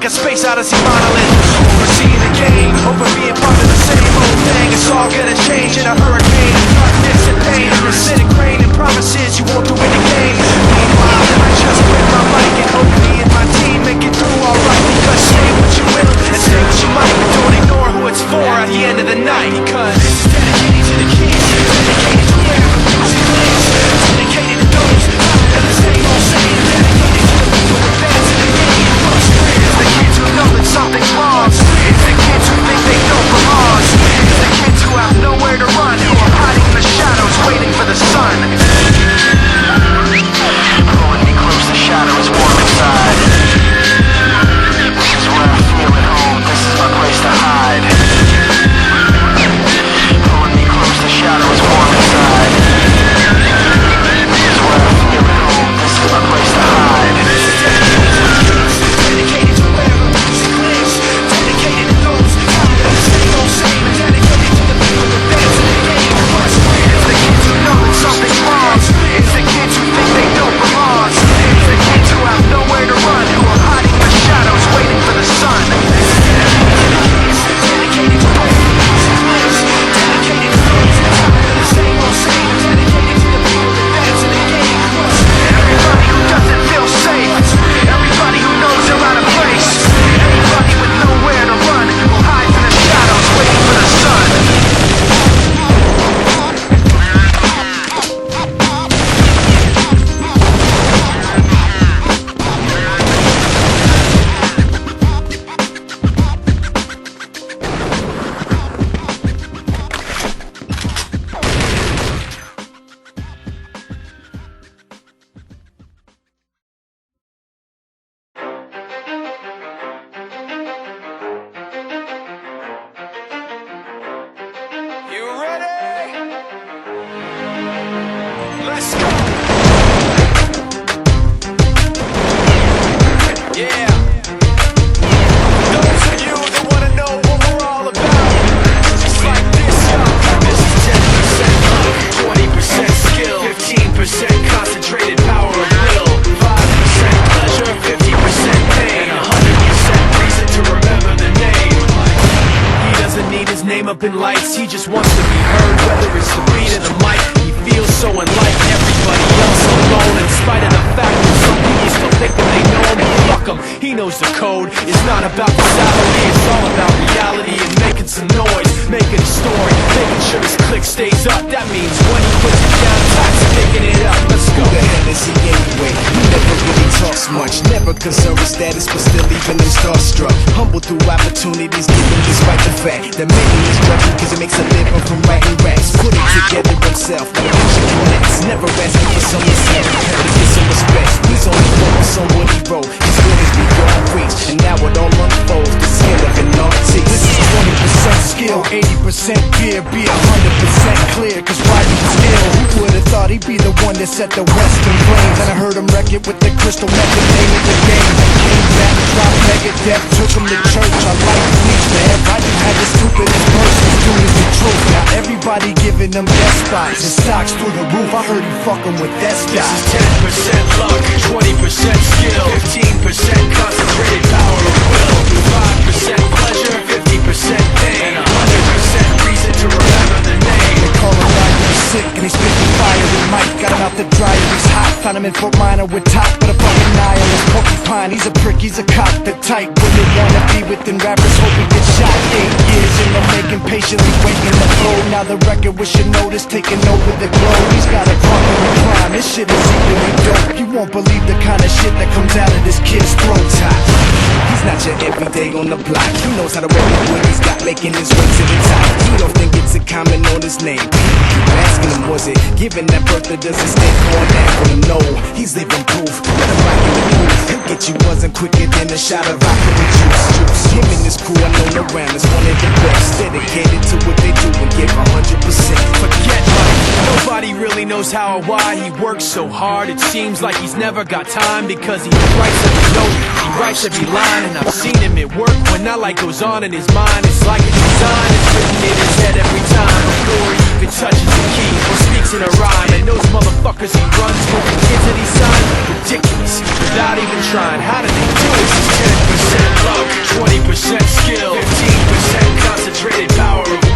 a space odyssey monolith. Overseeing the game, over being part of the same old thing. It's all gonna change in a hurricane of darkness and pain. And acidic rain and promises you won't do it again. Meanwhile, I just quit my mic and hope me and my team make it through alright. Because say what you will and say what you might, but don't ignore who it's for at the end of the night. Because it's dedicated to the kids, dedicated to wherever music lives, dedicated to those tired of the same old saying, dedicated to the people advancing the game. It's the kids who know that something's wrong. It's the kids who think they don't belong. It's the kids who have nowhere to run, who are hiding in the shadows waiting for the sun. Pulling me close, the shadow is warm inside. This is where I feel at home, this is my place to hide. Pulling me close, the shadow is warm inside. This is where I feel at home, this is my place to hide. Dedicated to wherever music lives, dedicated to those tired of the same old same, and dedicated to the people that dance in the game. It's the kids who know that something's wrong. It's the kids who think they don't belong. It's the kids who have nowhere to run, who are hiding in the shadows waiting for the sun. Dedicated to wherever music lives, dedicated to those tired of the same old same, and dedicated to the people that dance in the game. Everybody who doesn't feel safe, everybody who knows they're out of place, everybody with nowhere to run, who hides in the shadows waiting for the sun. You ready? Let's go! Yeah. Those of you that wanna know what we're all about, just like this, this is 10% luck, 20% skill, 15% concentrated power of will, 5% pleasure, 50% pain, and 100% reason to remember the name. He doesn't need his name up in lights, he just wants to be heard, whether it's the beat of the mic. He feels so unlike everybody else alone, in spite of the fact that some people still think that they know him. Fuck him, he knows the code. It's not about the salary, it's all about reality and making some noise, making a story, making sure his click stays up. That means when he puts it down, time's picking it up. Let's go. Who the hell is he anyway? He never really talks much, never concerned with status, but still leaving them starstruck. Humble through opportunities given despite the fact that many is judging because it makes a living from writing raps. Put it together himself, like a bunch of connects. Never asking for some respect, to get some respect. He's only focused on what he wrote. His good is beyond reach, and now it all unfolds. The skill of an artist. This is 20% skill, 80% fear, be 100% clear. Cause writing is ill. Who would've thought he'd be the one that set the West in flames? And I heard him wreck it with the crystal method, name of the game. Came back, dropped Megadeth, took him to church. I like bleach, man. I just had the stupidest verse, as good as the truth. Now everybody giving them death spots and stocks through the roof. I heard he fucking with that stock. This is 10% luck, 20% skill, 15% concentrated power of will, 5% pleasure, 50% pain, and 100% reason to remember the name. They call him Ryan, he's sick and he's spitting fire with Mike. Got him out the dryer, he's hot. Found him in Fort Minor with top, but a fucking nihilist porcupine. He's a prick, he's a cop, the type wouldn't wanna be within rappers. Hope he gets shot. 8 years in the making, patiently waiting the flow. Now the record with your notice taking over the globe. He's got a partner in crime, this shit is equally dope. You won't believe the kind of shit that comes out of this kid's throat. He's not your everyday on the block. He knows how to work with what he's got, making his way to the top. He often gets a comment on his name. Keep asking him, was it given that birth or does it stand for that? For him, no, he's living proof. Let him rock in the booth. He'll get you buzzing quicker than a shot of vodka with juice. Him and his crew I know around is one of the best. Dedicated to what they do and give 100%. Forget money, nobody really knows how or why he works so hard. It seems like he's never got time because he writes every note, he writes every line. And I've seen him at work when that light goes on in his mind. It's like a design, it's written in his head every time. Before he even touches the key or speaks in a rhyme. And those motherfuckers motherfuckers he runs with the kids that he signed? Ridiculous, without even trying. How did they do it? 10% luck, 20% skill, 15% concentrated power of